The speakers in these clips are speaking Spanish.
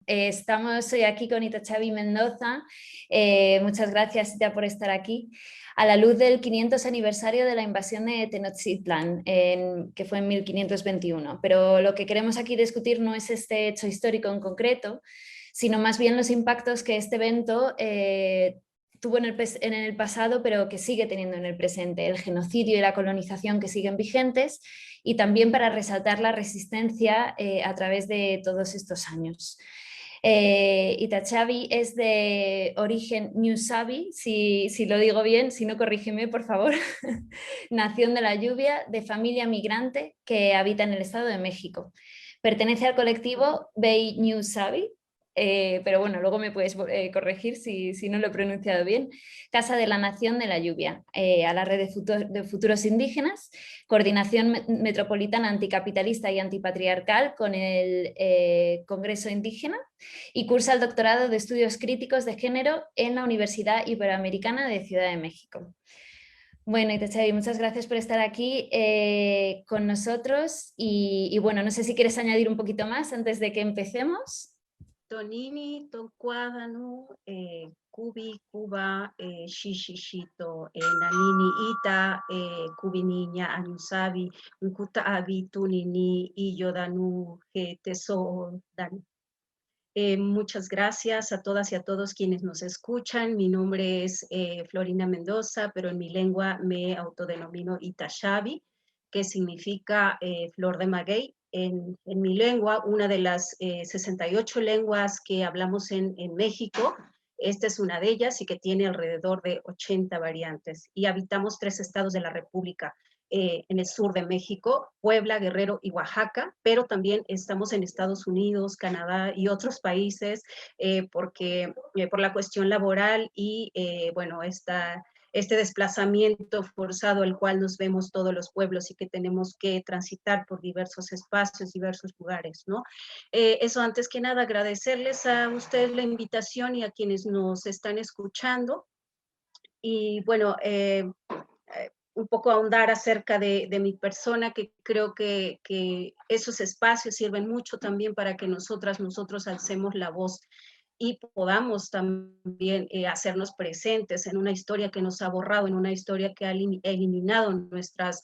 Estamos hoy aquí con Itachavi Mendoza. Muchas gracias, Ita, por estar aquí. A la luz del 500 aniversario de la invasión de Tenochtitlan, que fue en 1521. Pero lo que queremos aquí discutir no es este hecho histórico en concreto, sino más bien los impactos que este evento tuvo en el pasado, pero que sigue teniendo en el presente, el genocidio y la colonización que siguen vigentes, y también para resaltar la resistencia a través de todos estos años. Itachavi es de origen Newsabi, si lo digo bien, si no corrígeme por favor. Nación de la lluvia, de familia migrante que habita en el Estado de México. Pertenece al colectivo Bay Newsabi, pero bueno, luego me puedes corregir si no lo he pronunciado bien. Casa de la Nación de la Lluvia, a la red de futuros indígenas, coordinación metropolitana anticapitalista y antipatriarcal con el Congreso Indígena, y cursa el doctorado de Estudios Críticos de Género en la Universidad Iberoamericana de Ciudad de México. Bueno, Itachavi, muchas gracias por estar aquí con nosotros y bueno, no sé si quieres añadir un poquito más antes de que empecemos. Tonini, Toncuadanu, Cubi, Cuba, Shishishito, Nanini, Ita, Cubi Niña, Anusabi, Nkuta Abi, Tunini, y Yodanu, Teso, Dan. Muchas gracias a todas y a todos quienes nos escuchan. Mi nombre es Florina Mendoza, pero en mi lengua me autodenomino Itachavi, que significa flor de maguey. En mi lengua, una de las 68 lenguas que hablamos en México, esta es una de ellas y que tiene alrededor de 80 variantes. Y habitamos 3 estados de la República. En el sur de México, Puebla, Guerrero y Oaxaca, pero también estamos en Estados Unidos, Canadá y otros países porque por la cuestión laboral y bueno, este desplazamiento forzado al cual nos vemos todos los pueblos y que tenemos que transitar por diversos espacios, diversos lugares, ¿no? Eso antes que nada, agradecerles a ustedes la invitación y a quienes nos están escuchando. Y bueno, un poco ahondar acerca de mi persona, que creo que esos espacios sirven mucho también para que nosotros alcemos la voz y podamos también hacernos presentes en una historia que nos ha borrado, en una historia que ha eliminado nuestras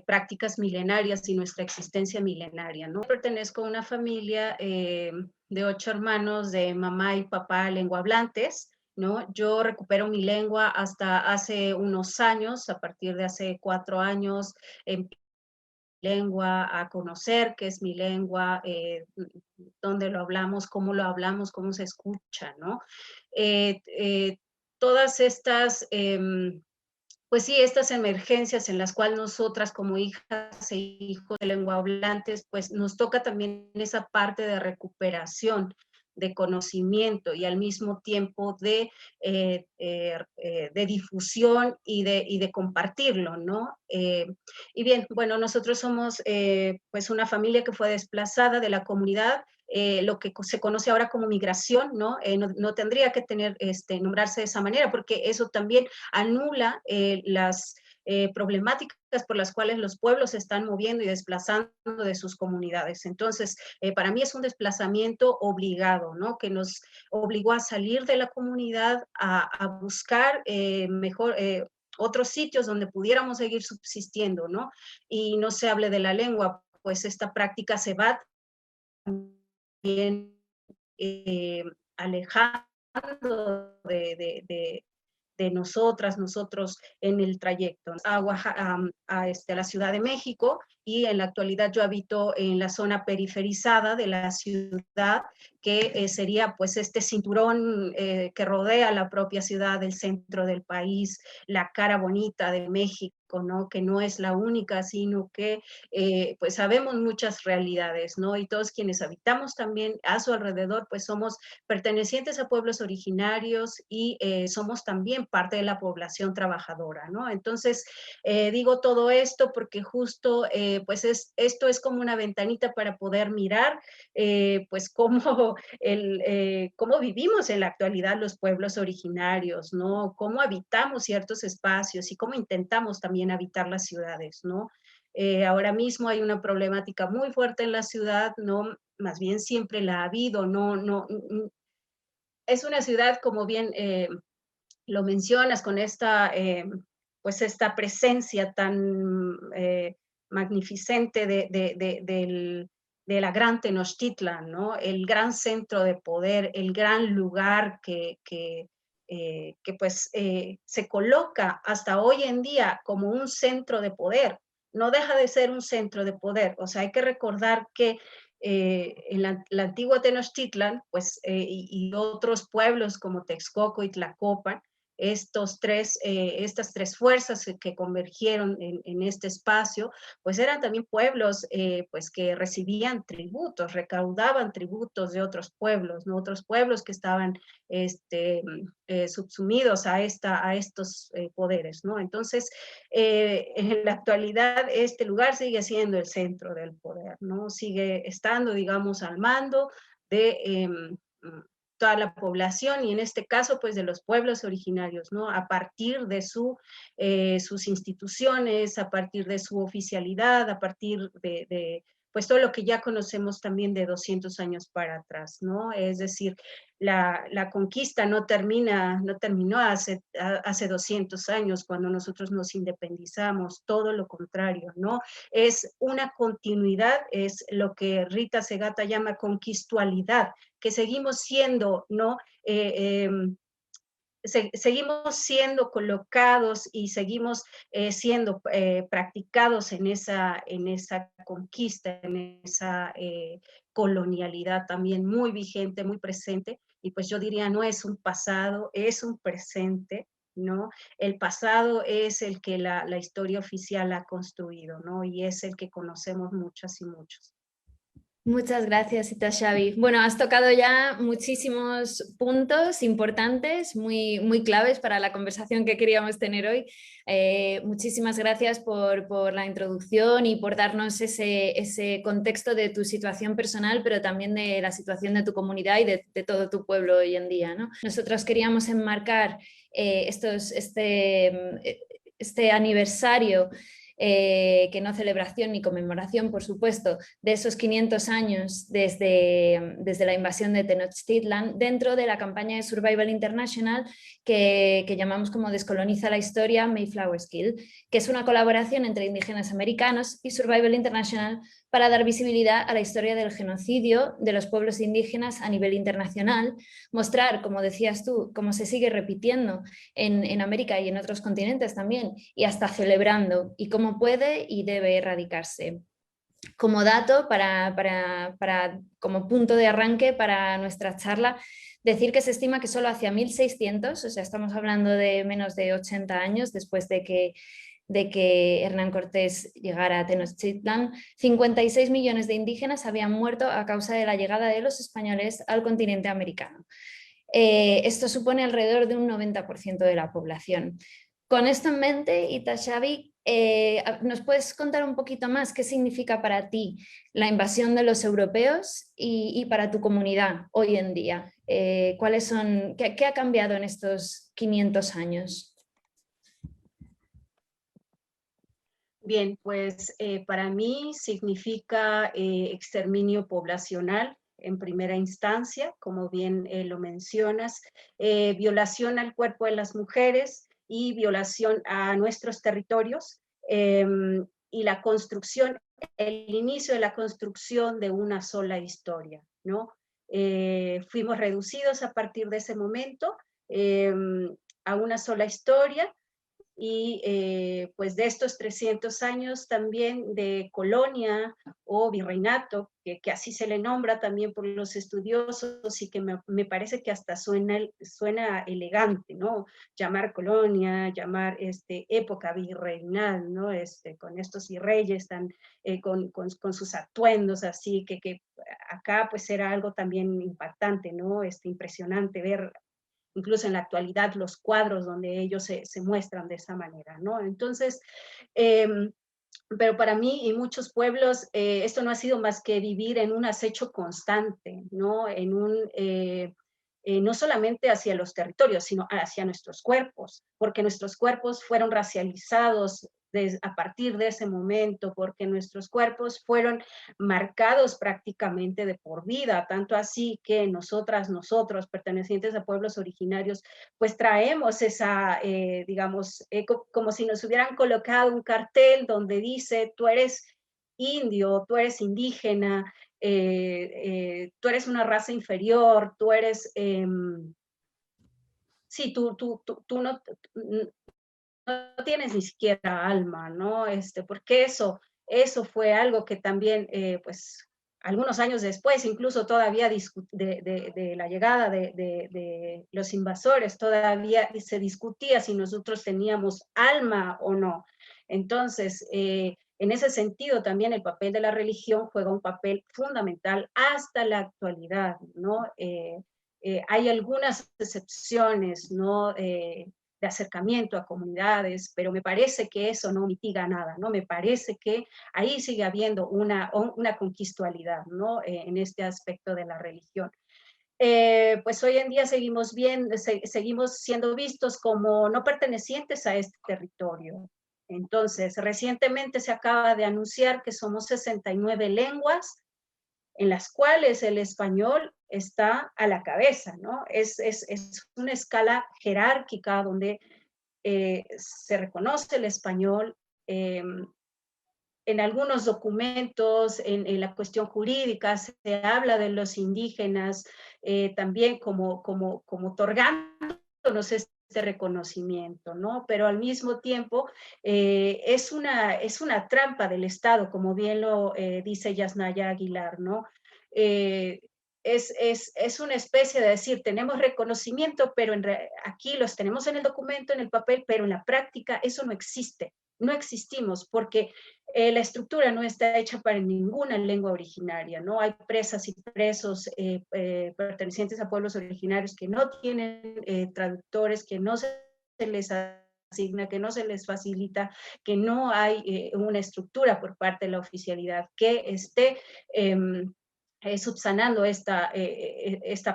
prácticas milenarias y nuestra existencia milenaria, ¿no? Pertenezco a una familia de 8 hermanos, de mamá y papá lenguahablantes, ¿no? Yo recupero mi lengua hasta hace unos años, a partir de hace 4 años, lengua, a conocer qué es mi lengua, dónde lo hablamos, cómo se escucha, ¿no? Todas estas, pues sí, estas emergencias en las cuales nosotras como hijas e hijos de lenguahablantes, pues nos toca también esa parte de recuperación, de conocimiento y al mismo tiempo de difusión y de compartirlo, ¿no? Y bien, bueno, nosotros somos pues una familia que fue desplazada de la comunidad, lo que se conoce ahora como migración, ¿no? No tendría que nombrarse de esa manera, porque eso también anula las problemáticas por las cuales los pueblos se están moviendo y desplazando de sus comunidades. Entonces, para mí es un desplazamiento obligado, ¿no? Que nos obligó a salir de la comunidad, a buscar mejor otros sitios donde pudiéramos seguir subsistiendo, ¿no? Y no se hable de la lengua, pues esta práctica se va también alejando de nosotros en el trayecto a la Ciudad de México, y en la actualidad yo habito en la zona periferizada de la ciudad, que sería pues este cinturón que rodea la propia ciudad, el centro del país, la cara bonita de México, ¿no? Que no es la única, sino que pues sabemos muchas realidades, ¿no? Y todos quienes habitamos también a su alrededor, pues somos pertenecientes a pueblos originarios y somos también parte de la población trabajadora, ¿no? Entonces, digo todo esto porque justo, pues esto es como una ventanita para poder mirar, pues cómo vivimos en la actualidad los pueblos originarios, ¿no? Cómo habitamos ciertos espacios y cómo intentamos también habitar las ciudades, ¿no? Ahora mismo hay una problemática muy fuerte en la ciudad, ¿no? Más bien siempre la ha habido, es una ciudad, como bien lo mencionas, con esta, pues esta presencia tan magnificente de la gran Tenochtitlan, ¿no? El gran centro de poder, el gran lugar que pues se coloca hasta hoy en día como un centro de poder. No deja de ser un centro de poder. O sea, hay que recordar que en la antigua Tenochtitlan, pues, y otros pueblos como Texcoco y Tlacopan, estas tres fuerzas que convergieron en este espacio, pues eran también pueblos pues que recibían tributos, recaudaban tributos de otros pueblos, ¿no? Otros pueblos que estaban subsumidos a estos poderes, ¿no? Entonces, en la actualidad este lugar sigue siendo el centro del poder, ¿no? Sigue estando, digamos, al mando de toda la población y en este caso pues de los pueblos originarios, ¿no? A partir de sus instituciones, a partir de su oficialidad, a partir pues todo lo que ya conocemos también de 200 años para atrás, ¿no? Es decir, la conquista no terminó hace 200 años cuando nosotros nos independizamos, todo lo contrario, ¿no? Es una continuidad, es lo que Rita Segata llama conquistualidad, que seguimos siendo, ¿no? Seguimos siendo colocados y seguimos siendo practicados en esa conquista, en esa colonialidad también muy vigente, muy presente, y pues yo diría, no es un pasado, es un presente, ¿no? El pasado es el que la historia oficial ha construido, ¿no? Y es el que conocemos muchas y muchos. Muchas gracias, Ita Xavi. Bueno, has tocado ya muchísimos puntos importantes, muy claves para la conversación que queríamos tener hoy. Muchísimas gracias por la introducción y por darnos ese contexto de tu situación personal, pero también de la situación de tu comunidad y de todo tu pueblo hoy en día, ¿no? Nosotros queríamos enmarcar este aniversario, que no celebración ni conmemoración, por supuesto, de esos 500 años desde la invasión de Tenochtitlan, dentro de la campaña de Survival International que llamamos como Descoloniza la Historia Mayflower Skill, que es una colaboración entre indígenas americanos y Survival International para dar visibilidad a la historia del genocidio de los pueblos indígenas a nivel internacional, mostrar, como decías tú, cómo se sigue repitiendo en América y en otros continentes también, y hasta celebrando, y cómo puede y debe erradicarse. Como dato, como punto de arranque para nuestra charla, decir que se estima que solo hacia 1600, o sea, estamos hablando de menos de 80 años después de que Hernán Cortés llegara a Tenochtitlan, 56 millones de indígenas habían muerto a causa de la llegada de los españoles al continente americano. Esto supone alrededor de un 90% de la población. Con esto en mente, Ita Xavi, ¿nos puedes contar un poquito más qué significa para ti la invasión de los europeos y para tu comunidad hoy en día? ¿Qué ha cambiado en estos 500 años? Bien, pues para mí significa exterminio poblacional en primera instancia, como bien lo mencionas, violación al cuerpo de las mujeres y violación a nuestros territorios y la construcción, el inicio de la construcción de una sola historia, ¿no? Fuimos reducidos a partir de ese momento a una sola historia y pues de estos 300 años también de colonia o virreinato, que así se le nombra también por los estudiosos y que me parece que hasta suena elegante, ¿no? Llamar colonia, llamar época virreinal, ¿no? Con estos virreyes tan, con sus atuendos así, que acá pues era algo también impactante, ¿no? Impresionante ver incluso en la actualidad los cuadros donde ellos se muestran de esa manera, ¿no? Entonces, pero para mí y muchos pueblos, esto no ha sido más que vivir en un acecho constante, ¿no? No solamente hacia los territorios, sino hacia nuestros cuerpos, porque nuestros cuerpos fueron racializados a partir de ese momento, porque nuestros cuerpos fueron marcados prácticamente de por vida, tanto así que nosotros, pertenecientes a pueblos originarios, pues traemos esa, digamos, como si nos hubieran colocado un cartel donde dice, tú eres indio, tú eres indígena, tú eres una raza inferior, tú eres, sí, tú no tienes ni siquiera alma, ¿no? Porque eso fue algo que también, pues, algunos años después, incluso todavía de la llegada de los invasores, todavía se discutía si nosotros teníamos alma o no. Entonces, en ese sentido, también el papel de la religión juega un papel fundamental hasta la actualidad, ¿no? Hay algunas excepciones, ¿no? De acercamiento a comunidades, pero me parece que eso no mitiga nada, ¿no? Me parece que ahí sigue habiendo una conquistualidad, ¿no? En este aspecto de la religión. Pues hoy en día seguimos siendo vistos como no pertenecientes a este territorio. Entonces, recientemente se acaba de anunciar que somos 69 lenguas, en las cuales el español está a la cabeza, ¿no? Es una escala jerárquica donde se reconoce el español en algunos documentos, en la cuestión jurídica, se habla de los indígenas también como otorgándonos este reconocimiento, ¿no? Pero al mismo tiempo es una trampa del Estado, como bien lo dice Yasnaya Aguilar, ¿no? Eh, es una especie de decir, tenemos reconocimiento, pero aquí los tenemos en el documento, en el papel, pero en la práctica eso no existe. No existimos porque la estructura no está hecha para ninguna lengua originaria, ¿no? Hay presas y presos pertenecientes a pueblos originarios que no tienen traductores, que no se les asigna, que no se les facilita, que no hay una estructura por parte de la oficialidad que esté subsanando esta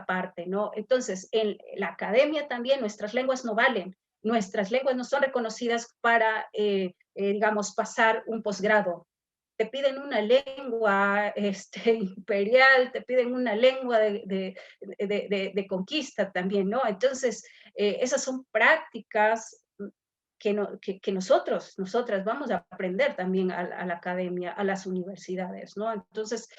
parte, ¿no? Entonces, en la academia también nuestras lenguas no valen, nuestras lenguas no son reconocidas para, digamos, pasar un posgrado. Te piden una lengua imperial, te piden una lengua de conquista también, ¿no? Entonces, esas son prácticas que nosotras vamos a aprender también a la academia, a las universidades, ¿no? Entonces,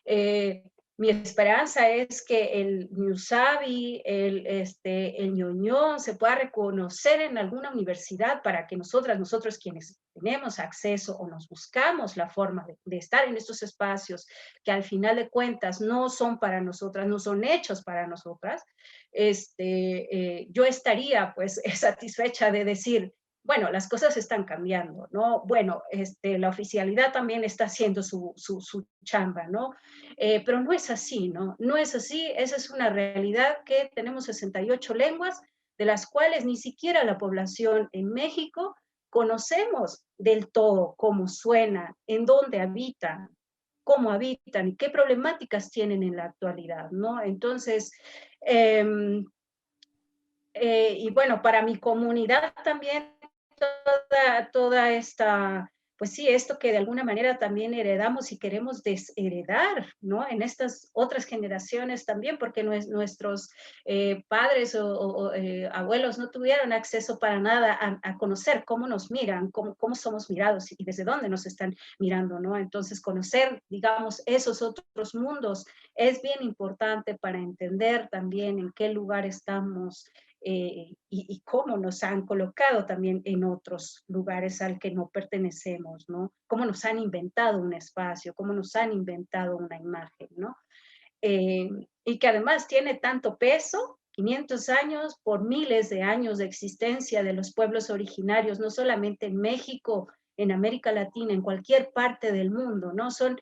eh, mi esperanza es que el Ñusabi, el Ñoñón se pueda reconocer en alguna universidad para que nosotros quienes tenemos acceso o nos buscamos la forma de estar en estos espacios que al final de cuentas no son para nosotras, no son hechos para nosotras, yo estaría pues satisfecha de decir, bueno, las cosas están cambiando, ¿no? Bueno, la oficialidad también está haciendo su chamba, ¿no? Pero no es así, ¿no? No es así, esa es una realidad que tenemos 68 lenguas, de las cuales ni siquiera la población en México conocemos del todo cómo suena, en dónde habitan, cómo habitan y qué problemáticas tienen en la actualidad, ¿no? Entonces, y bueno, para mi comunidad también toda esta, pues sí, esto que de alguna manera también heredamos y queremos desheredar, ¿no? En estas otras generaciones también, porque nuestros padres o abuelos no tuvieron acceso para nada a conocer cómo nos miran, cómo somos mirados y desde dónde nos están mirando, ¿no? Entonces, conocer, digamos, esos otros mundos es bien importante para entender también en qué lugar estamos y cómo nos han colocado también en otros lugares al que no pertenecemos, ¿no? Cómo nos han inventado un espacio, cómo nos han inventado una imagen, ¿no? Y que además tiene tanto peso, 500 años por miles de años de existencia de los pueblos originarios, no solamente en México, en América Latina, en cualquier parte del mundo, ¿no? Son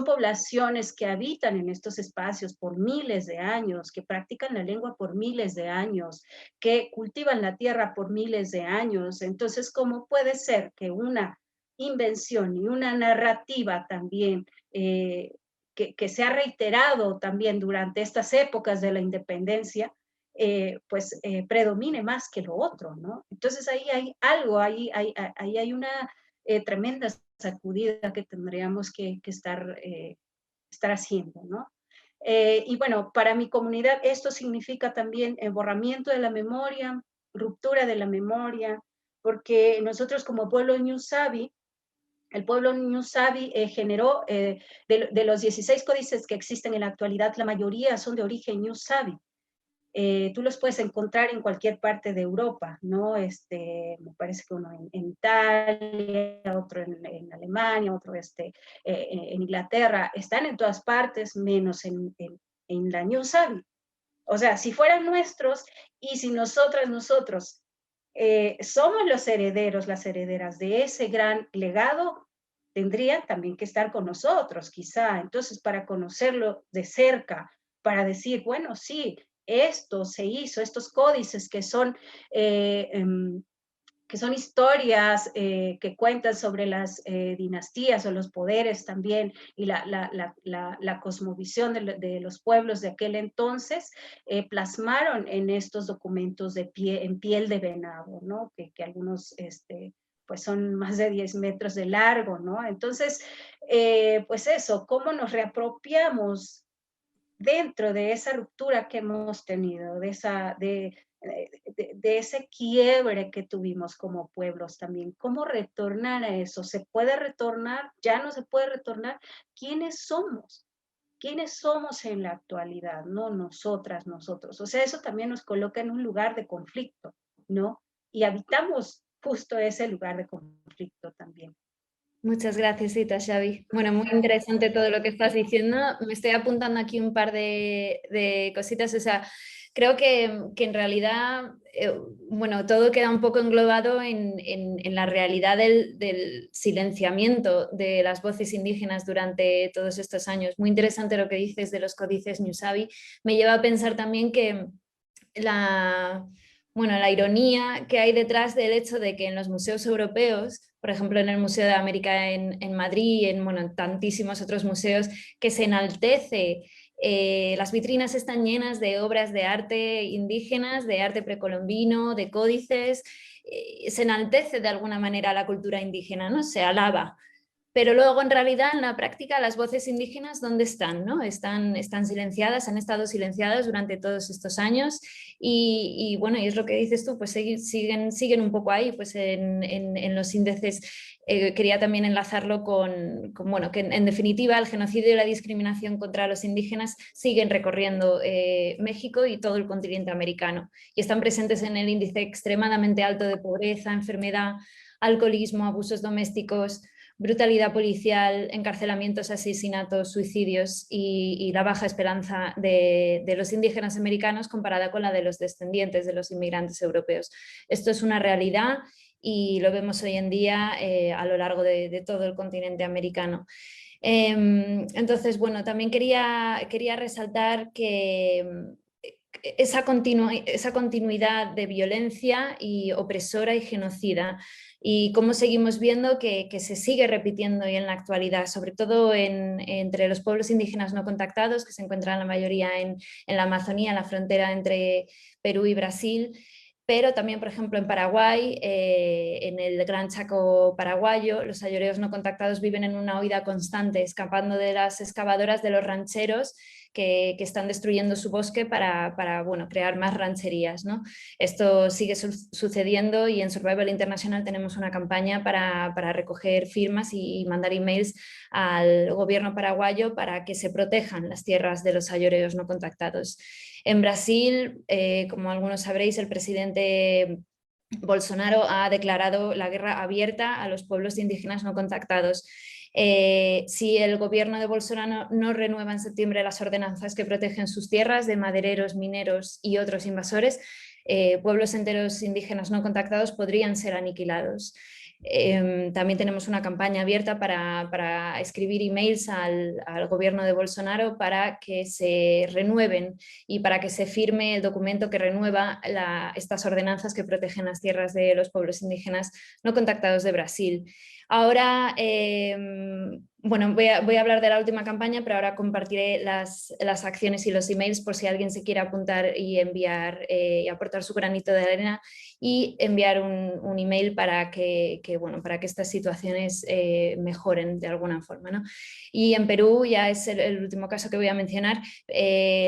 poblaciones que habitan en estos espacios por miles de años, que practican la lengua por miles de años, que cultivan la tierra por miles de años. Entonces, ¿cómo puede ser que una invención y una narrativa también que se ha reiterado también durante estas épocas de la independencia, predomine más que lo otro, ¿no? Entonces ahí hay algo, ahí hay una tremenda sacudida que tendríamos que estar haciendo, ¿no? Y bueno, para mi comunidad esto significa también borramiento de la memoria, ruptura de la memoria, porque nosotros como pueblo Ñusabi, el pueblo Ñusabi generó, de los 16 códices que existen en la actualidad, la mayoría son de origen Ñusabi. Tú los puedes encontrar en cualquier parte de Europa, ¿no? Me parece que uno en Italia, otro en Alemania, otro en Inglaterra, están en todas partes, menos en la New Savvy. O sea, si fueran nuestros y si nosotros somos los herederos, las herederas de ese gran legado, tendrían también que estar con nosotros, quizá. Entonces, para conocerlo de cerca, para decir, bueno, sí, esto se hizo, estos códices que son historias que cuentan sobre las dinastías o los poderes también y la cosmovisión de los pueblos de aquel entonces, plasmaron en estos documentos en piel de venado, ¿no? Que algunos pues son más de 10 metros de largo, ¿no? Entonces, pues eso, ¿cómo nos reapropiamos dentro de esa ruptura que hemos tenido, de ese quiebre que tuvimos como pueblos también? ¿Cómo retornar a eso? ¿Se puede retornar? ¿Ya no se puede retornar? ¿Quiénes somos? ¿Quiénes somos en la actualidad? No nosotras, nosotros. O sea, eso también nos coloca en un lugar de conflicto, ¿no? Y habitamos justo ese lugar de conflicto también. Muchas gracias, Ita, Xavi. Bueno, muy interesante todo lo que estás diciendo. Me estoy apuntando aquí un par de cositas. O sea, creo que en realidad, bueno, todo queda un poco englobado en la realidad del silenciamiento de las voces indígenas durante todos estos años. Muy interesante lo que dices de los códices Ñusabi. Me lleva a pensar también que la ironía que hay detrás del hecho de que en los museos europeos, por ejemplo en el Museo de América en Madrid, en tantísimos otros museos, que se enaltece, las vitrinas están llenas de obras de arte indígenas, de arte precolombino, de códices, se enaltece de alguna manera la cultura indígena, ¿no? Se alaba. Pero luego, en realidad, en la práctica, las voces indígenas, ¿dónde están? ¿No? Están silenciadas, han estado silenciadas durante todos estos años y bueno, y es lo que dices tú, pues siguen un poco ahí, pues en los índices. Quería también enlazarlo bueno, que en definitiva el genocidio y la discriminación contra los indígenas siguen recorriendo México y todo el continente americano y están presentes en el índice extremadamente alto de pobreza, enfermedad, alcoholismo, abusos domésticos, brutalidad policial, encarcelamientos, asesinatos, suicidios y la baja esperanza de los indígenas americanos comparada con la de los descendientes de los inmigrantes europeos. Esto es una realidad y lo vemos hoy en día a lo largo de todo el continente americano. Entonces, bueno, también quería resaltar que esa continuidad de violencia y opresora y genocida y cómo seguimos viendo que se sigue repitiendo hoy en la actualidad, sobre todo entre los pueblos indígenas no contactados, que se encuentran la mayoría en la Amazonía, en la frontera entre Perú y Brasil, pero también, por ejemplo, en Paraguay, en el Gran Chaco paraguayo, los ayoreos no contactados viven en una huida constante, escapando de las excavadoras de los rancheros que están destruyendo su bosque para bueno, crear más rancherías, ¿no? Esto sigue sucediendo y en Survival International tenemos una campaña para recoger firmas y mandar emails al gobierno paraguayo para que se protejan las tierras de los ayoreos no contactados. En Brasil, como algunos sabréis, el presidente Bolsonaro ha declarado la guerra abierta a los pueblos indígenas no contactados. Si el gobierno de Bolsonaro no renueva en septiembre las ordenanzas que protegen sus tierras de madereros, mineros y otros invasores, pueblos enteros indígenas no contactados podrían ser aniquilados. También tenemos una campaña abierta para escribir emails al gobierno de Bolsonaro para que se renueven y para que se firme el documento que renueva estas ordenanzas que protegen las tierras de los pueblos indígenas no contactados de Brasil. Ahora, Bueno, voy a hablar de la última campaña, pero ahora compartiré las acciones y los emails por si alguien se quiere apuntar y enviar y aportar su granito de arena y enviar un email bueno, para que estas situaciones mejoren de alguna forma, ¿no? Y en Perú, ya es el último caso que voy a mencionar,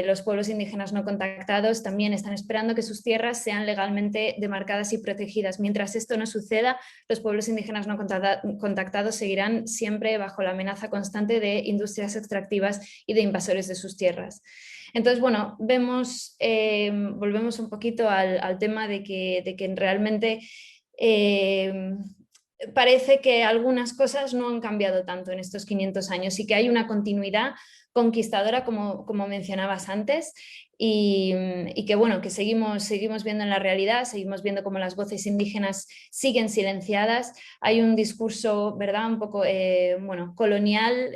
los pueblos indígenas no contactados también están esperando que sus tierras sean legalmente demarcadas y protegidas. Mientras esto no suceda, los pueblos indígenas no contactados seguirán siempre bajo la amenaza constante de industrias extractivas y de invasores de sus tierras. Entonces, bueno, volvemos un poquito al tema de que realmente parece que algunas cosas no han cambiado tanto en estos 500 años y que hay una continuidad conquistadora, como mencionabas antes, y que bueno, que seguimos viendo en la realidad, seguimos viendo cómo las voces indígenas siguen silenciadas. Hay un discurso, ¿verdad?, un poco bueno, colonial,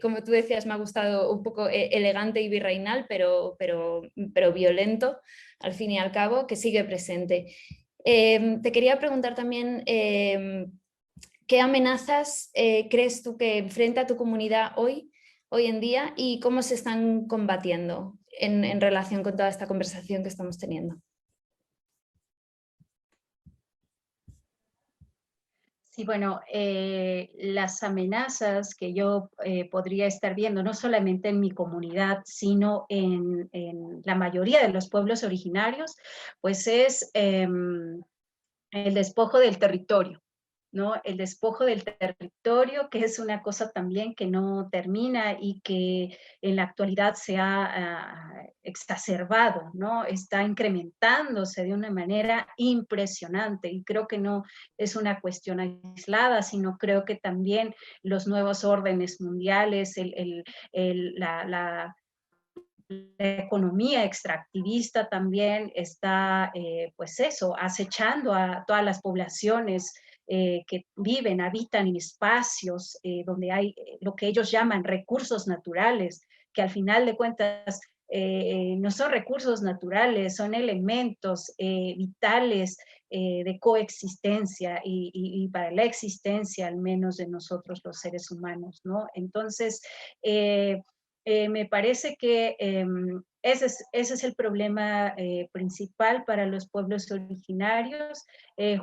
como tú decías, me ha gustado, un poco elegante y virreinal, pero violento, al fin y al cabo, que sigue presente. Te quería preguntar también, ¿qué amenazas crees tú que enfrenta tu comunidad hoy en día y cómo se están combatiendo en relación con toda esta conversación que estamos teniendo? Sí, bueno, las amenazas que yo podría estar viendo, no solamente en mi comunidad, sino en la mayoría de los pueblos originarios, pues es el despojo del territorio, ¿no? El despojo del territorio, que es una cosa también que no termina y que en la actualidad se ha exacerbado, ¿no? Está incrementándose de una manera impresionante y creo que no es una cuestión aislada, sino creo que también los nuevos órdenes mundiales, la economía extractivista también está, pues eso, acechando a todas las poblaciones que viven, habitan en espacios donde hay lo que ellos llaman recursos naturales, que al final de cuentas no son recursos naturales, son elementos vitales de coexistencia y para la existencia al menos de nosotros los seres humanos, ¿no? Entonces, me parece que ese es el problema principal para los pueblos originarios.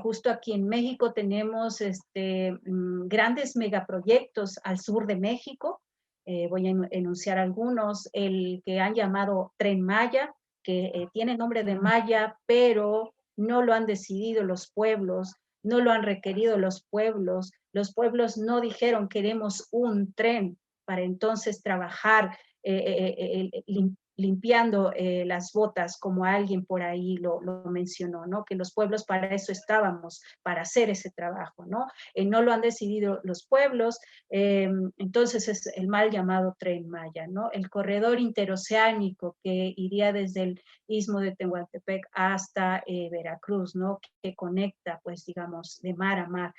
Justo aquí en México tenemos grandes megaproyectos al sur de México. Voy a enunciar algunos, el que han llamado Tren Maya, que tiene nombre de Maya, pero no lo han decidido los pueblos, no lo han requerido los pueblos no dijeron queremos un tren para entonces trabajar limpiando las botas, como alguien por ahí lo mencionó, ¿no? Que los pueblos para eso estábamos, para hacer ese trabajo, ¿no? No lo han decidido los pueblos, entonces es el mal llamado Tren Maya, ¿no? El corredor interoceánico que iría desde el istmo de Tehuantepec hasta Veracruz, ¿no? Que conecta, pues, digamos, de mar a mar.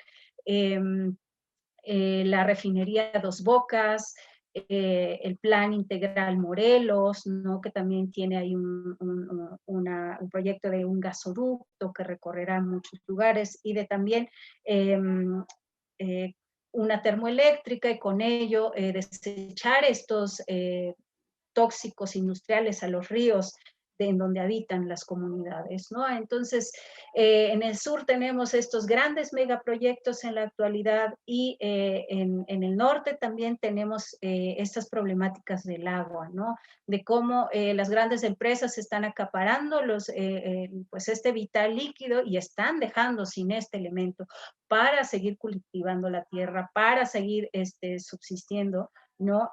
La refinería Dos Bocas, el plan integral Morelos, ¿no? Que también tiene ahí un proyecto de un gasoducto que recorrerá muchos lugares y de también eh, una termoeléctrica y con ello desechar estos tóxicos industriales a los ríos en donde habitan las comunidades, ¿no? Entonces, en el sur tenemos estos grandes megaproyectos en la actualidad y en el norte también tenemos estas problemáticas del agua, ¿no? De cómo las grandes empresas están acaparando pues este vital líquido y están dejando sin este elemento para seguir cultivando la tierra, para seguir subsistiendo, ¿no?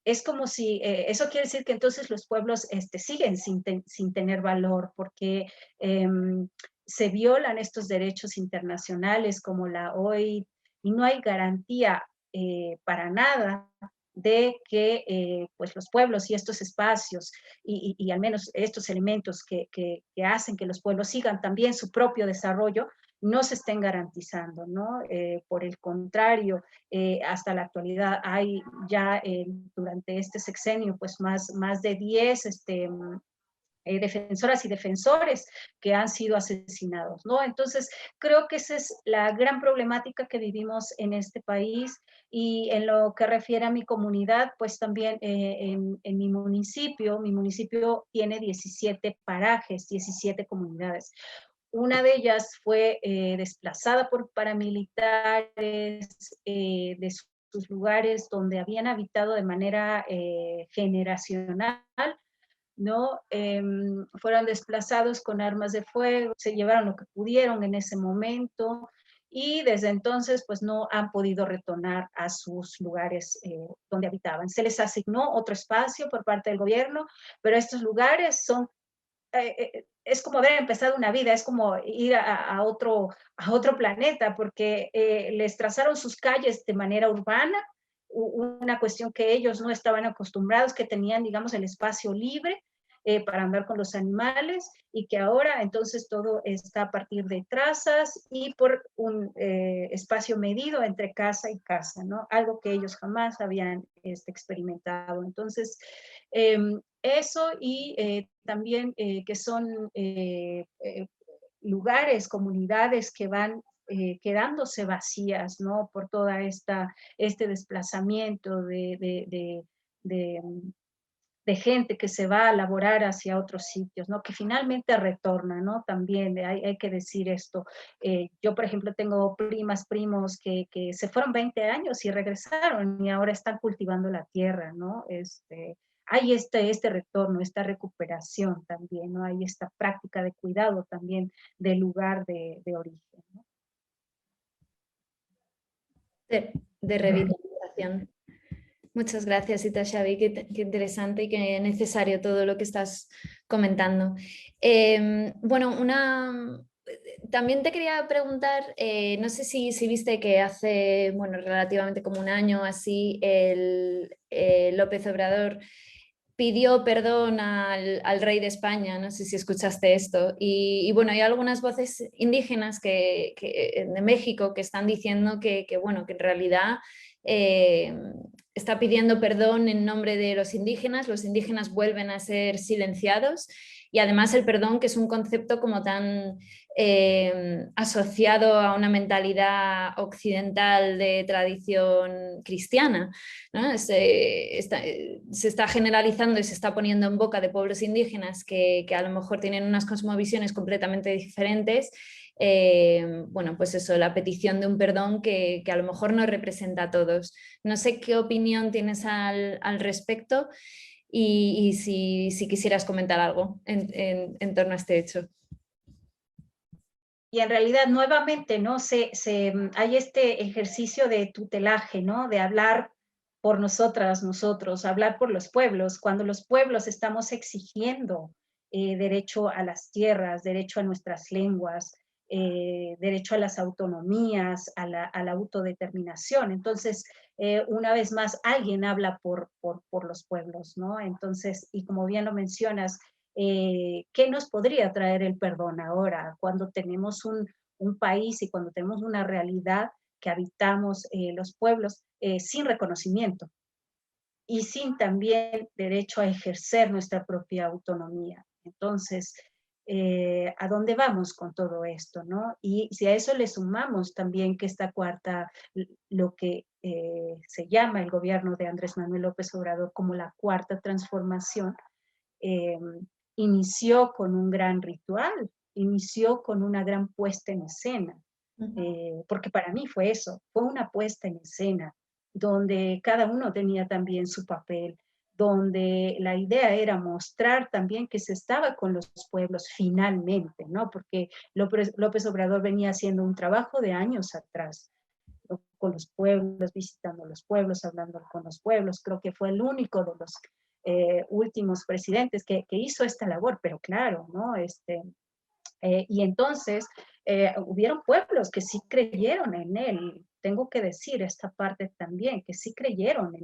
Es como si, eso quiere decir que entonces los pueblos siguen sin tener valor, porque se violan estos derechos internacionales como la OIT y no hay garantía para nada de que pues los pueblos y estos espacios y al menos estos elementos que hacen que los pueblos sigan también su propio desarrollo no se estén garantizando, ¿no? Por el contrario, hasta la actualidad hay ya durante este sexenio pues más de 10 defensoras y defensores que han sido asesinados, ¿no? Entonces, creo que esa es la gran problemática que vivimos en este país y en lo que refiere a mi comunidad, pues también en mi municipio tiene 17 parajes, 17 comunidades. Una de ellas fue desplazada por paramilitares de sus lugares donde habían habitado de manera generacional, ¿no? Fueron desplazados con armas de fuego, se llevaron lo que pudieron en ese momento y desde entonces pues no han podido retornar a sus lugares donde habitaban. Se les asignó otro espacio por parte del gobierno, pero estos lugares son, es como haber empezado una vida, es como ir a otro planeta, porque les trazaron sus calles de manera urbana, una cuestión que ellos no estaban acostumbrados, que tenían, digamos, el espacio libre para andar con los animales y que ahora entonces todo está a partir de trazas y por un espacio medido entre casa y casa, ¿no? Algo que ellos jamás habían experimentado. Entonces, eso y también que son lugares, comunidades que van quedándose vacías, ¿no? Por toda este desplazamiento de gente que se va a laborar hacia otros sitios, ¿no? Que finalmente retorna, ¿no? También hay que decir esto. Yo, por ejemplo, tengo primas, primos que se fueron 20 años y regresaron y ahora están cultivando la tierra, ¿no? Hay este retorno, esta recuperación también, ¿no? Hay esta práctica de cuidado también del lugar de origen, ¿no? De revitalización. Muchas gracias, Ita Xavi, qué interesante y qué necesario todo lo que estás comentando. Bueno, también te quería preguntar, no sé si viste que hace, bueno, relativamente como un año así, López Obrador pidió perdón al rey de España, no sé si escuchaste esto, y bueno, hay algunas voces indígenas de México que están diciendo bueno, que en realidad está pidiendo perdón en nombre de los indígenas vuelven a ser silenciados y además el perdón, que es un concepto como tan asociado a una mentalidad occidental de tradición cristiana, ¿no? Se está generalizando y se está poniendo en boca de pueblos indígenas que a lo mejor tienen unas cosmovisiones completamente diferentes. Bueno, pues eso, la petición de un perdón que a lo mejor no representa a todos. No sé qué opinión tienes al respecto y si quisieras comentar algo en torno a este hecho. Y en realidad, nuevamente, ¿no? Hay este ejercicio de tutelaje, ¿no? De hablar por nosotras, nosotros, hablar por los pueblos, cuando los pueblos estamos exigiendo derecho a las tierras, derecho a nuestras lenguas, derecho a las autonomías, a la autodeterminación. Entonces, una vez más, alguien habla por los pueblos, ¿no? Entonces, y como bien lo mencionas, ¿qué nos podría traer el perdón ahora cuando tenemos un país y cuando tenemos una realidad que habitamos los pueblos sin reconocimiento y sin también derecho a ejercer nuestra propia autonomía? Entonces, ¿a dónde vamos con todo esto, no? Y si a eso le sumamos también que esta cuarta, lo que se llama el gobierno de Andrés Manuel López Obrador como la cuarta transformación, eh, inició con un gran ritual, inició con una gran puesta en escena, porque para mí fue eso, fue una puesta en escena, donde cada uno tenía también su papel, donde la idea era mostrar también que se estaba con los pueblos finalmente, ¿no? Porque López Obrador venía haciendo un trabajo de años atrás, ¿no? Con los pueblos, visitando los pueblos, hablando con los pueblos. Creo que fue el único de los últimos presidentes que hizo esta labor, pero claro, ¿no? Y entonces hubieron pueblos que sí creyeron en él. Tengo que decir esta parte también, que sí creyeron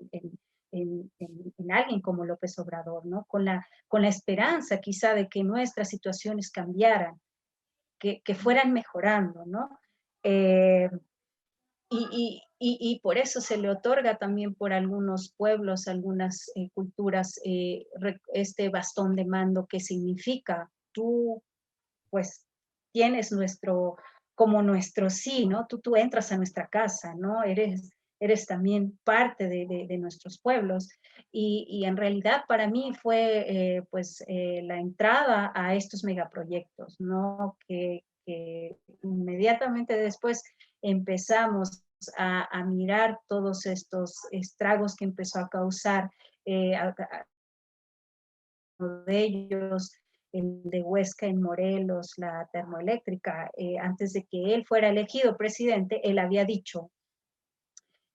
en alguien como López Obrador, ¿no? Con la esperanza quizá de que nuestras situaciones cambiaran, que fueran mejorando, ¿no? y por eso se le otorga también por algunos pueblos, algunas culturas, este bastón de mando que significa tú, pues, tienes como nuestro sí, ¿no? Tú entras a nuestra casa, ¿no? Eres también parte de nuestros pueblos. Y en realidad para mí fue, pues, la entrada a estos megaproyectos, ¿no? Que inmediatamente después empezamos a mirar todos estos estragos que empezó a causar uno de ellos, el de Huesca en Morelos, la termoeléctrica. Antes de que él fuera elegido presidente, él había dicho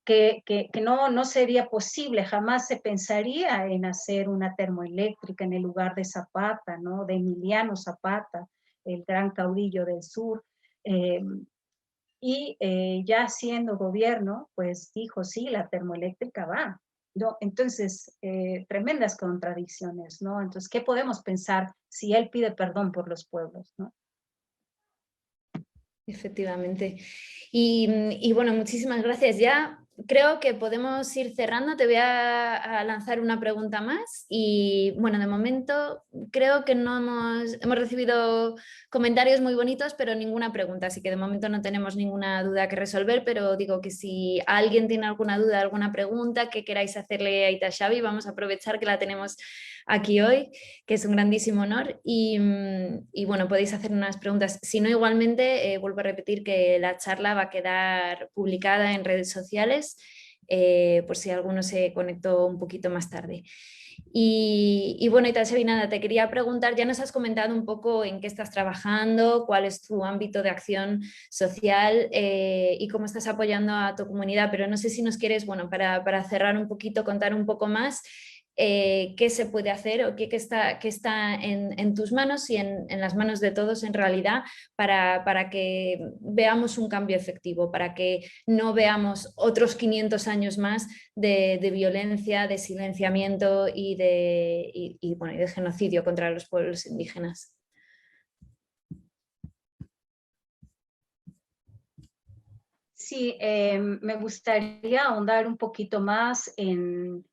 que no sería posible, jamás se pensaría en hacer una termoeléctrica en el lugar de Zapata, ¿no? De Emiliano Zapata, el gran caudillo del sur. Eh, ya siendo gobierno, pues dijo, sí, la termoeléctrica va, ¿no? Entonces, tremendas contradicciones, ¿no? Entonces, ¿qué podemos pensar si él pide perdón por los pueblos, ¿no? Efectivamente. Y bueno, muchísimas gracias. Ya creo que podemos ir cerrando. Te voy a lanzar una pregunta más. Y bueno, de momento creo que no hemos recibido comentarios muy bonitos, pero ninguna pregunta. Así que de momento no tenemos ninguna duda que resolver, pero digo que si alguien tiene alguna duda, alguna pregunta que queráis hacerle a Ita Xavi, vamos a aprovechar que la tenemos aquí hoy, que es un grandísimo honor. Y bueno, podéis hacer unas preguntas. Si no, igualmente, vuelvo a repetir que la charla va a quedar publicada en redes sociales, por si alguno se conectó un poquito más tarde. Y bueno, Ita Xavi, nada, te quería preguntar, ya nos has comentado un poco en qué estás trabajando, cuál es tu ámbito de acción social y cómo estás apoyando a tu comunidad, pero no sé si nos quieres, bueno, para cerrar un poquito, contar un poco más qué se puede hacer o qué está en tus manos y en las manos de todos en realidad para que veamos un cambio efectivo, para que no veamos otros 500 años más de violencia, de silenciamiento bueno, y de genocidio contra los pueblos indígenas. Sí, me gustaría ahondar un poquito más en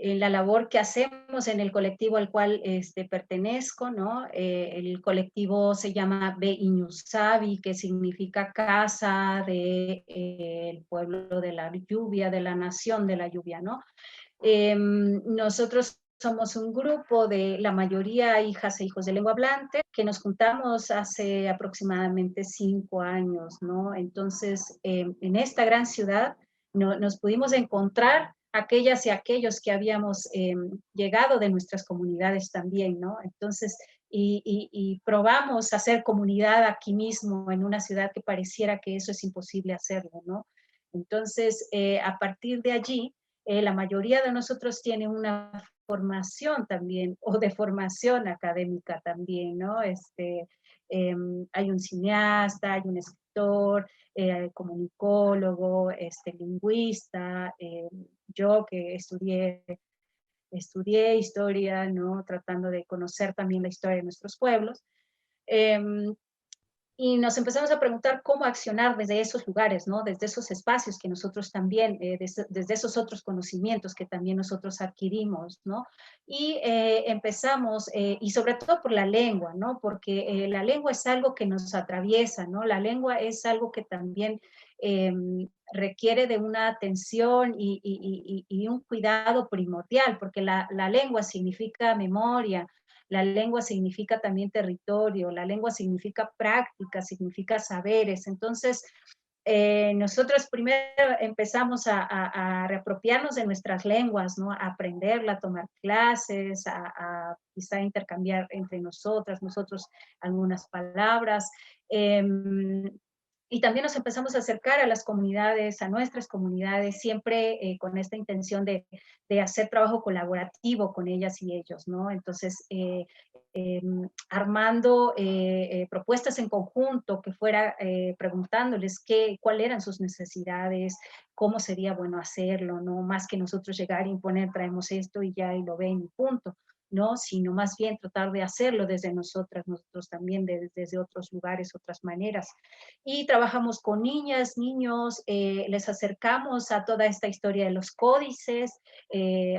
la labor que hacemos en el colectivo al cual pertenezco, ¿no? El colectivo se llama Be Iñusabi, que significa casa del pueblo de la lluvia, de la nación de la lluvia, ¿no? Nosotros somos un grupo de la mayoría hijas e hijos de lengua hablante que nos juntamos hace aproximadamente 5 años, ¿no? Entonces, en esta gran ciudad nos pudimos encontrar aquellas y aquellos que habíamos llegado de nuestras comunidades también, ¿no? Entonces, y probamos hacer comunidad aquí mismo en una ciudad que pareciera que eso es imposible hacerlo, ¿no? Entonces, a partir de allí, la mayoría de nosotros tiene una formación también, o de formación académica también, ¿no? Hay un cineasta, hay un escritor, comunicólogo, lingüista, yo que estudié historia, ¿no? Tratando de conocer también la historia de nuestros pueblos. Y nos empezamos a preguntar cómo accionar desde esos lugares, ¿no? Desde esos espacios que nosotros también, desde esos otros conocimientos que también nosotros adquirimos, ¿no? Y empezamos, y sobre todo por la lengua, ¿no? Porque la lengua es algo que nos atraviesa, ¿no? La lengua es algo que también eh, requiere de una atención y un cuidado primordial, porque la lengua significa memoria, la lengua significa también territorio, la lengua significa práctica, significa saberes. Entonces, nosotros primero empezamos a reapropiarnos de nuestras lenguas, ¿no? A aprenderla, a tomar clases, quizá intercambiar entre nosotros algunas palabras. Y también nos empezamos a acercar a las comunidades, a nuestras comunidades, siempre con esta intención de hacer trabajo colaborativo con ellas y ellos, ¿no? Entonces, armando propuestas en conjunto que fuera preguntándoles cuáles eran sus necesidades, cómo sería bueno hacerlo, ¿no? Más que nosotros llegar e imponer, traemos esto y ya y lo ven y punto. ¿no? Sino más bien tratar de hacerlo desde nosotros también, desde otros lugares, otras maneras. Y trabajamos con niñas, niños, les acercamos a toda esta historia de los códices,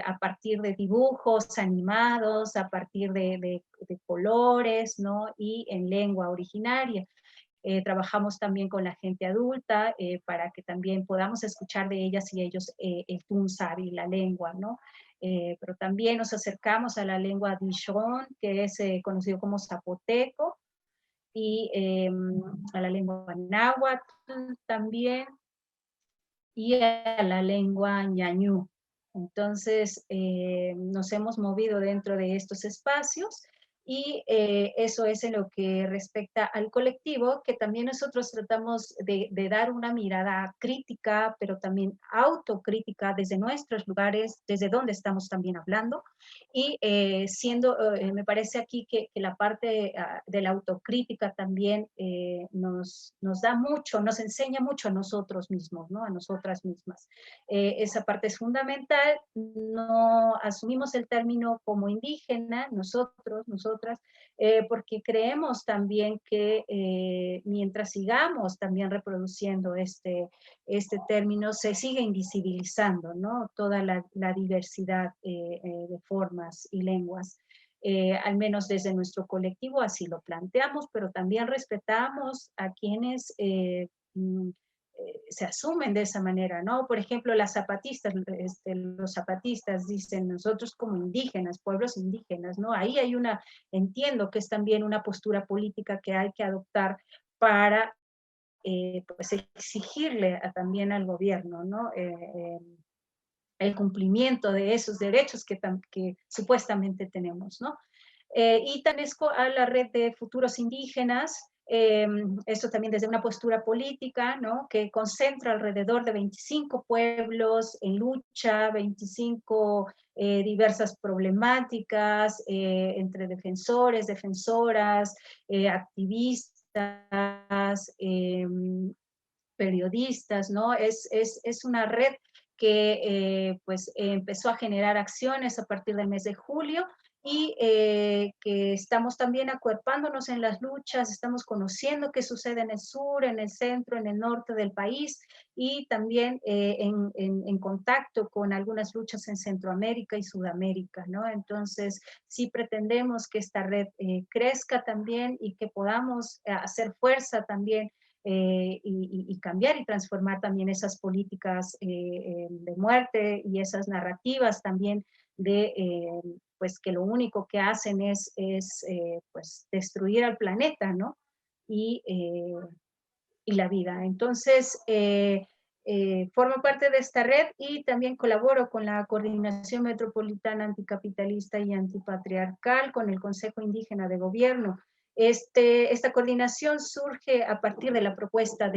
a partir de dibujos animados, a partir de colores, ¿no? Y en lengua originaria. Trabajamos también con la gente adulta para que también podamos escuchar de ellas y ellos el Tunsavi, la lengua, ¿no? Pero también nos acercamos a la lengua Dijon, que es conocido como zapoteco, y a la lengua náhuatl también, y a la lengua ñañú. Entonces, nos hemos movido dentro de estos espacios y eso es en lo que respecta al colectivo, que también nosotros tratamos de dar una mirada crítica, pero también autocrítica desde nuestros lugares, desde donde estamos también hablando, y me parece aquí que la parte de la autocrítica también nos da mucho, nos enseña mucho a nosotros mismos, ¿no? A nosotras mismas. Esa parte es fundamental. No asumimos el término como indígena, nosotras, porque creemos también que mientras sigamos también reproduciendo este término, se sigue invisibilizando, ¿no? Toda la diversidad de formas y lenguas. Al menos desde nuestro colectivo así lo planteamos, pero también respetamos a quienes se asumen de esa manera, ¿no? Por ejemplo, las zapatistas, los zapatistas dicen nosotros como indígenas, pueblos indígenas, ¿no? Ahí hay entiendo que es también una postura política que hay que adoptar para pues exigirle también al gobierno, ¿no? El cumplimiento de esos derechos que supuestamente tenemos, ¿no? Y TANESCO a la red de futuros indígenas, esto también desde una postura política, ¿no? Que concentra alrededor de 25 pueblos en lucha, 25 diversas problemáticas entre defensores, defensoras, activistas, periodistas, ¿no? Es una red que pues empezó a generar acciones a partir del mes de julio y que estamos también acuerpándonos en las luchas, estamos conociendo qué sucede en el sur, en el centro, en el norte del país y también en contacto con algunas luchas en Centroamérica y Sudamérica, ¿no? Entonces, sí pretendemos que esta red crezca también y que podamos hacer fuerza también y cambiar y transformar también esas políticas de muerte y esas narrativas también de pues que lo único que hacen es pues destruir al planeta, ¿no? Y la vida. Entonces, formo parte de esta red y también colaboro con la Coordinación Metropolitana Anticapitalista y Antipatriarcal, con el Consejo Indígena de Gobierno. Esta coordinación surge a partir de la propuesta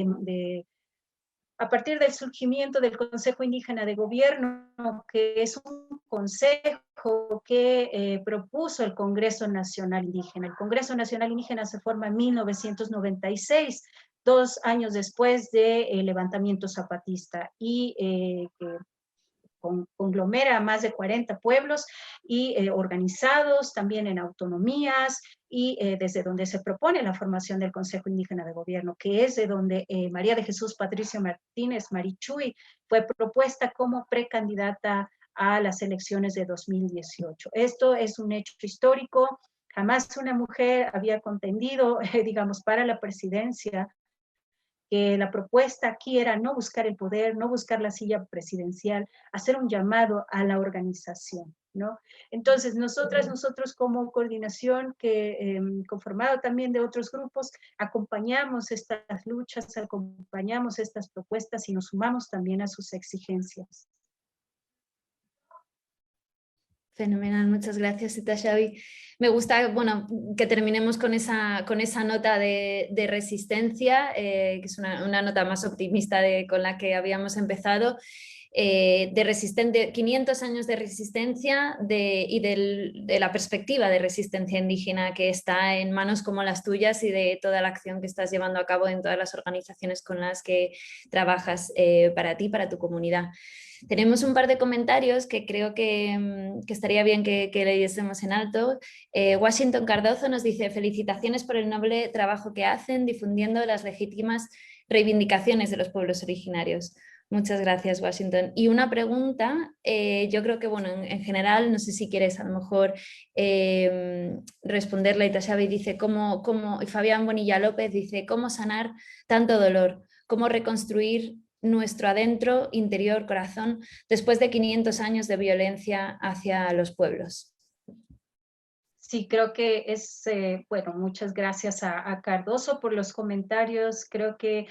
a partir del surgimiento del Consejo Indígena de Gobierno, que es un consejo que propuso el Congreso Nacional Indígena. El Congreso Nacional Indígena se forma en 1996, 2 años después del levantamiento zapatista, y que conglomera a más de 40 pueblos y organizados también en autonomías y desde donde se propone la formación del Consejo Indígena de Gobierno, que es de donde María de Jesús Patricio Martínez Marichuy fue propuesta como precandidata a las elecciones de 2018. Esto es un hecho histórico. Jamás una mujer había contendido, digamos, para la presidencia, que la propuesta aquí era no buscar el poder, no buscar la silla presidencial, hacer un llamado a la organización, ¿no? Entonces, nosotros como coordinación, conformado también de otros grupos, acompañamos estas luchas, acompañamos estas propuestas y nos sumamos también a sus exigencias. Fenomenal, muchas gracias, Sita Xavi. Me gusta, bueno, que terminemos con esa nota de resistencia, que es una nota más optimista con la que habíamos empezado. de 500 años de resistencia de la perspectiva de resistencia indígena que está en manos como las tuyas y de toda la acción que estás llevando a cabo en todas las organizaciones con las que trabajas para ti, para tu comunidad. Tenemos un par de comentarios que creo que estaría bien que leyésemos en alto. Washington Cardozo nos dice: felicitaciones por el noble trabajo que hacen difundiendo las legítimas reivindicaciones de los pueblos originarios. Muchas gracias, Washington. Y una pregunta, yo creo que, bueno, en general, no sé si quieres a lo mejor responderla. Itashabi dice, y Fabián Bonilla López dice, ¿cómo sanar tanto dolor? ¿Cómo reconstruir nuestro adentro, interior, corazón, después de 500 años de violencia hacia los pueblos? Sí, creo que es, bueno, muchas gracias a Cardoso por los comentarios. Creo que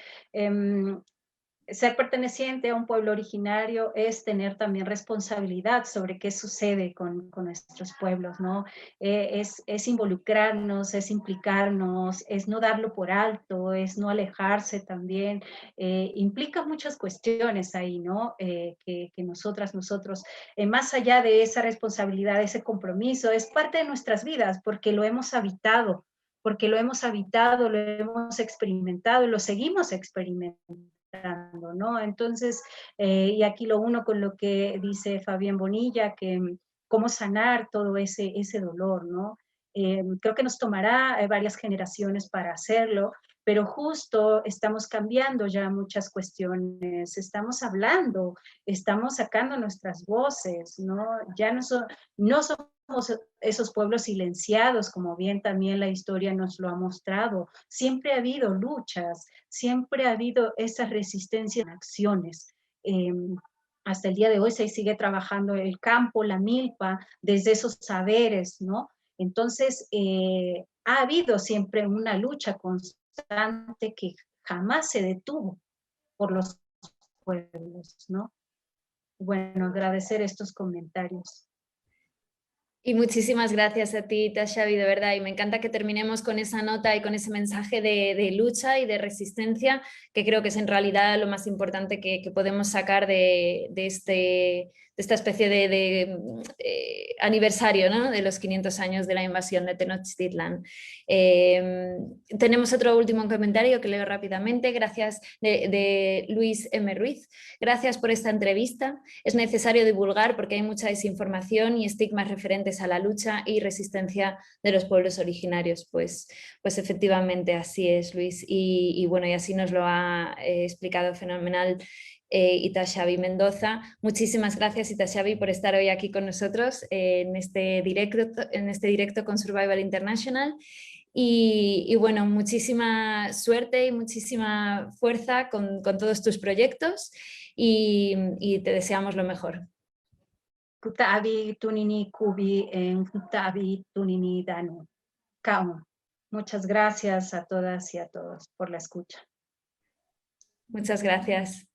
ser perteneciente a un pueblo originario es tener también responsabilidad sobre qué sucede con nuestros pueblos, ¿no? Es involucrarnos, es implicarnos, es no darlo por alto, es no alejarse también. Implica muchas cuestiones ahí, ¿no? Que nosotros, más allá de esa responsabilidad, ese compromiso, es parte de nuestras vidas porque lo hemos habitado, lo hemos experimentado y lo seguimos experimentando, ¿no? Entonces, y aquí lo uno con lo que dice Fabián Bonilla, que cómo sanar todo ese dolor, ¿no? Creo que nos tomará varias generaciones para hacerlo, pero justo estamos cambiando ya muchas cuestiones, estamos hablando, estamos sacando nuestras voces, ¿no? Ya no somos esos pueblos silenciados, como bien también la historia nos lo ha mostrado. Siempre ha habido luchas, siempre ha habido esas resistencias en acciones. Hasta el día de hoy se sigue trabajando el campo, la milpa, desde esos saberes, ¿no? Entonces, ha habido siempre una lucha constante que jamás se detuvo por los pueblos, ¿no? Bueno, agradecer estos comentarios. Y muchísimas gracias a ti, Tashabi, de verdad. Y me encanta que terminemos con esa nota y con ese mensaje de lucha y de resistencia, que creo que es en realidad lo más importante que podemos sacar de esta especie de aniversario, ¿no? De los 500 años de la invasión de Tenochtitlan. Tenemos otro último comentario que leo rápidamente. Gracias, de Luis M. Ruiz. Gracias por esta entrevista. Es necesario divulgar porque hay mucha desinformación y estigmas referentes a la lucha y resistencia de los pueblos originarios. Pues efectivamente así es, Luis. Y bueno, y así nos lo ha explicado fenomenal Itashabi Mendoza. Muchísimas gracias, Itashabi, por estar hoy aquí con nosotros en este directo con Survival International. Y bueno, muchísima suerte y muchísima fuerza con todos tus proyectos y te deseamos lo mejor. Kutabi tunini kubi en kutabi tunini danu. Kao. Muchas gracias a todas y a todos por la escucha. Muchas gracias.